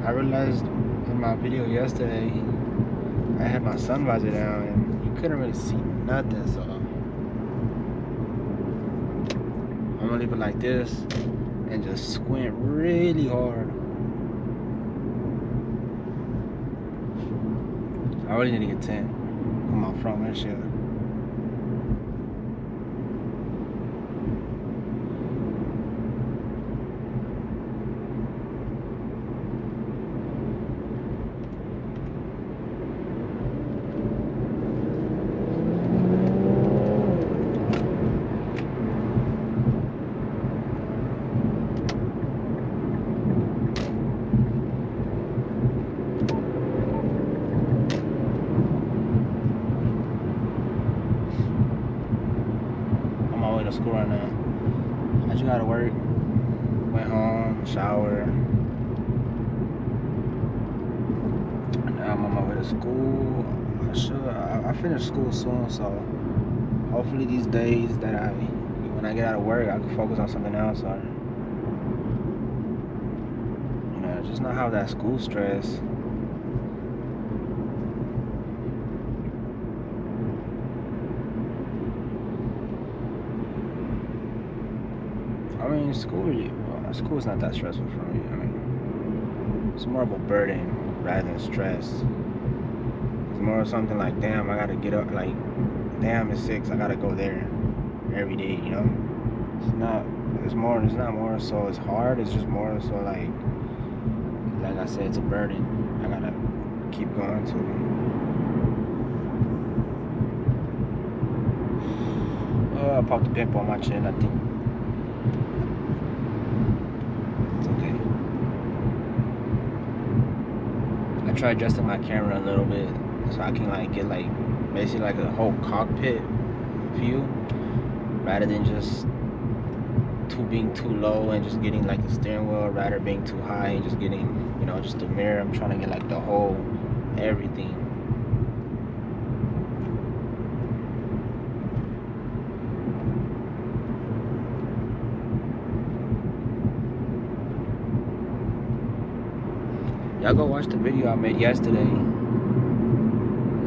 I realized in my video yesterday, I had my sun visor down and you couldn't really see nothing, so I'm gonna leave it like this and just squint really hard. I really need to get 10 on my front windshield. To school right now. I just gotta work. Went home, shower. Now I'm on my way to school. I finish school soon, so hopefully these days that when I get out of work, I can focus on something else, or just not have that school stress. I mean, school's not that stressful for me. I mean, it's more of a burden rather than stress. It's more of something like, damn, I gotta get up, like, damn, it's 6, I gotta go there every day, you know? It's not more so it's hard, it's just more so like I said, it's a burden. I gotta keep going to. I popped the pimple on my chin, I think. I tried adjusting my camera a little bit so I can like get like basically like a whole cockpit view rather than just being too low and just getting like the steering wheel, rather being too high and just getting, just the mirror. I'm trying to get like the whole everything. Y'all go watch the video I made yesterday. It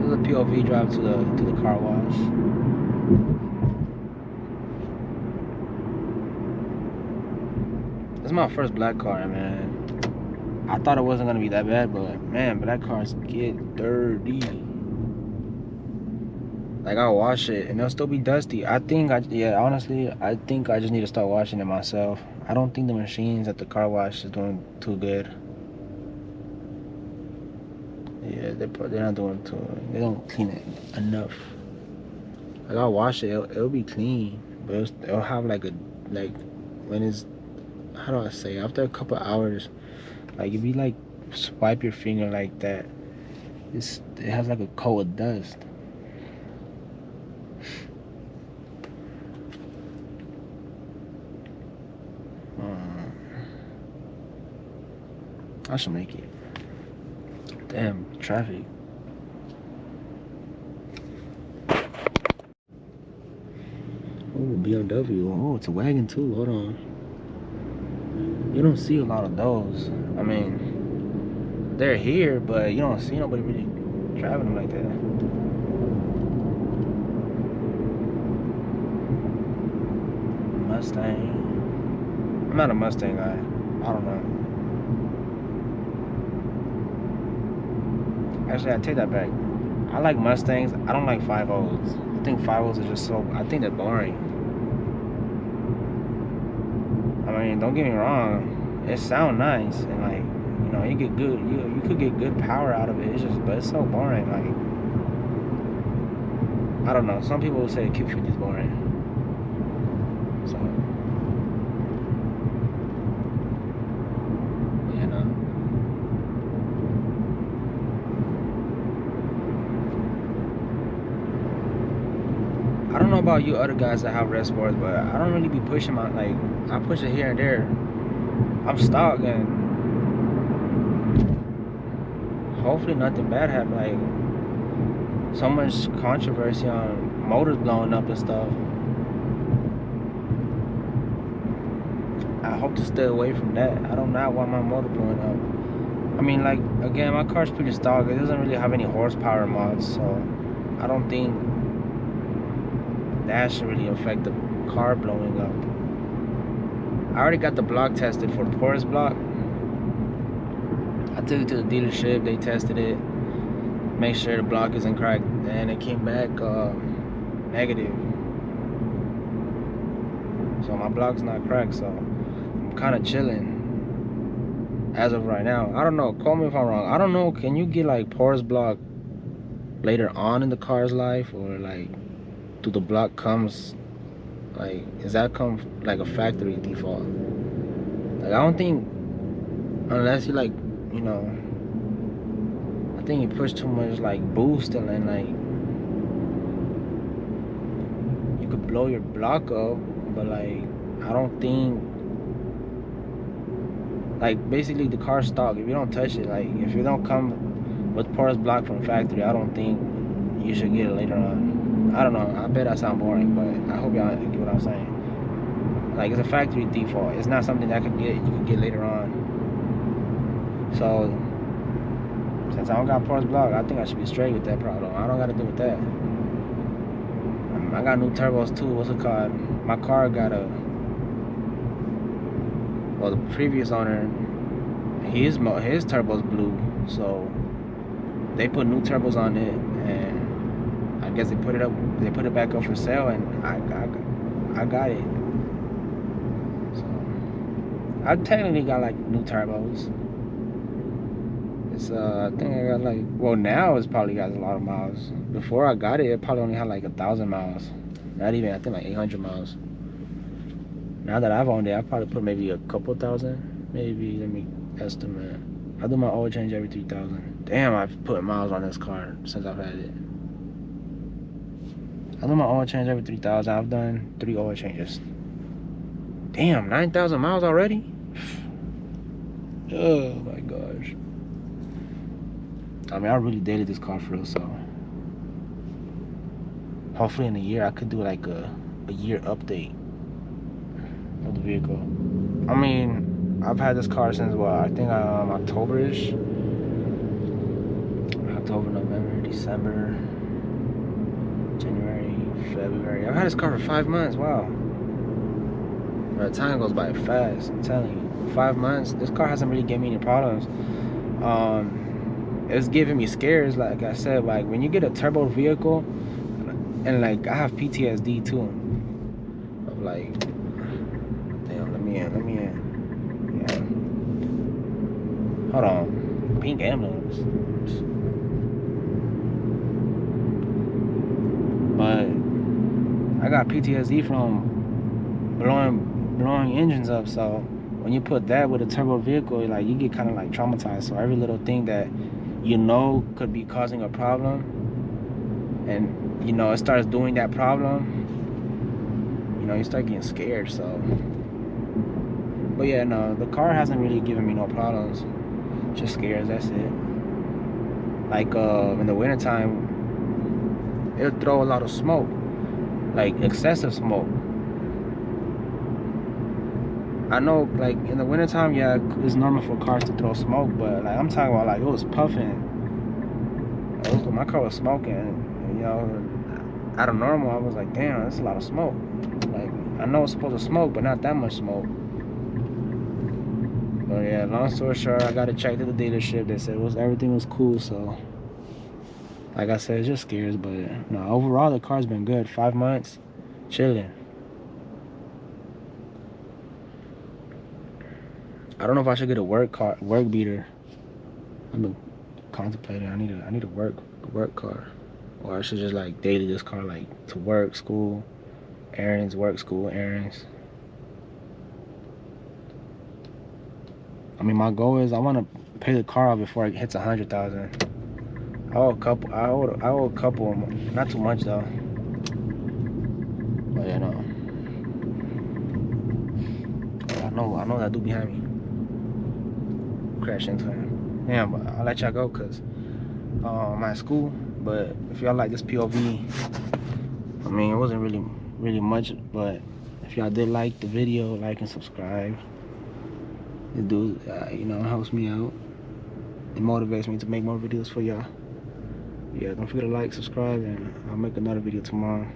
was a POV drive to the car wash. This is my first black car, man. I thought it wasn't gonna be that bad, but man, black cars get dirty. Like, I'll wash it and it'll still be dusty. Honestly, I think I just need to start washing it myself. I don't think the machines at the car wash is doing too good. Yeah, they're not doing too. They don't clean it enough. Like, I'll wash it, it'll be clean, but it'll have like when it's, how do I say? After a couple hours, like if you like swipe your finger like that, it has like a coat of dust. I should make it. Damn, traffic. Oh, BMW. Oh, it's a wagon too. Hold on. You don't see a lot of those. I mean, they're here, but you don't see nobody really driving them like that. Mustang. I'm not a Mustang guy. I don't know. Actually, I take that back. I like Mustangs. I don't like 5.0s. I think 5.0s are just so, I think they're boring. I mean, don't get me wrong. It sounds nice and like, you get good. You could get good power out of it. But it's so boring. Like, I don't know. Some people will say Q50 is boring. So, I don't know about you other guys that have Red Sports, but I don't really be pushing my, like, I push it here and there. I'm stuck, and hopefully nothing bad happens. Like, so much controversy on motors blowing up and stuff. I hope to stay away from that. I don't want my motor blowing up. I mean, like, again, my car's pretty stock. It doesn't really have any horsepower mods, so I don't think that should really affect the car blowing up. I already got the block tested for porous block. I took it to the dealership, they tested it, make sure the block isn't cracked, and it came back negative. So my block's not cracked, so I'm kind of chilling as of right now. I don't know, call me if I'm wrong. I don't know, can you get like porous block later on in the car's life, or like do the block comes, like, is that come like a factory default? Like, I don't think, unless you like, you know, I think you push too much like boost and then like you could blow your block up, but like I don't think, like, basically the car stock, if you don't touch it, like if you don't come with porous block from factory, I don't think you should get it later on. I don't know, I bet I sound boring, but I hope y'all get what I'm saying. Like, it's a factory default. It's not something that you could get later on. So since I don't got porous block, I think I should be straight with that problem. I don't got to deal with that. I got new turbos too. What's it called? My car got a, well, the previous owner, his turbos blew, so they put new turbos on it, and I guess they put it back up for sale, and I got it. So I technically got like new turbos. It's I think I got like, well, now it's probably got a lot of miles. Before I got it, it probably only had like 1,000 miles. Not even, I think like 800 miles. Now that I've owned it, I probably put maybe a couple thousand. Maybe, let me estimate. I do my oil change every 3,000. Damn, I've put miles on this car since I've had it. I do my oil change every 3,000. I've done 3 oil changes. Damn, 9,000 miles already? Oh my gosh. I mean, I really dated this car for real, so hopefully in a year I could do like a year update of the vehicle. I mean, I've had this car since what, I think October-ish. October, November, December, January, February. I've had this car for 5 months. Wow. But time goes by fast, I'm telling you. 5 months, this car hasn't really given me any problems. It's giving me scares, like I said. Like, when you get a turbo vehicle, and like I have PTSD too, of like, damn, let me in. Yeah. Hold on, pink ambulance. But I got PTSD from blowing engines up, so when you put that with a turbo vehicle, like, you get kind of like traumatized. So every little thing that you know could be causing a problem, and you know it starts doing that problem, you know, you start getting scared. So, but yeah, no, the car hasn't really given me no problems, just scares, that's it. Like in the wintertime, it'll throw a lot of smoke, like excessive smoke. I know, like, in the wintertime, yeah, it's normal for cars to throw smoke, but like, I'm talking about, like, it was puffing. My car was smoking, and, you know, out of normal, I was like, damn, that's a lot of smoke. Like, I know it's supposed to smoke, but not that much smoke. But yeah, long story short, I got it checked at the dealership. They said everything was cool, so like I said, it just scares, but no, overall the car's been good. 5 months, chilling. I don't know if I should get a work beater. I've been contemplating. I need a work car, or I should just like daily this car, like, to work, school, errands, work, school, errands. I mean, my goal is I want to pay the car off before it hits 100,000. I owe a couple, not too much though. But yeah, no. I know that dude behind me. Crash into him. Damn, but I'll let y'all go because I'm at school. But if y'all like this POV, I mean, it wasn't really much, but if y'all did like the video, like and subscribe. It do, you know, helps me out. it motivates me to make more videos for y'all. Yeah, don't forget to like, subscribe, and I'll make another video tomorrow.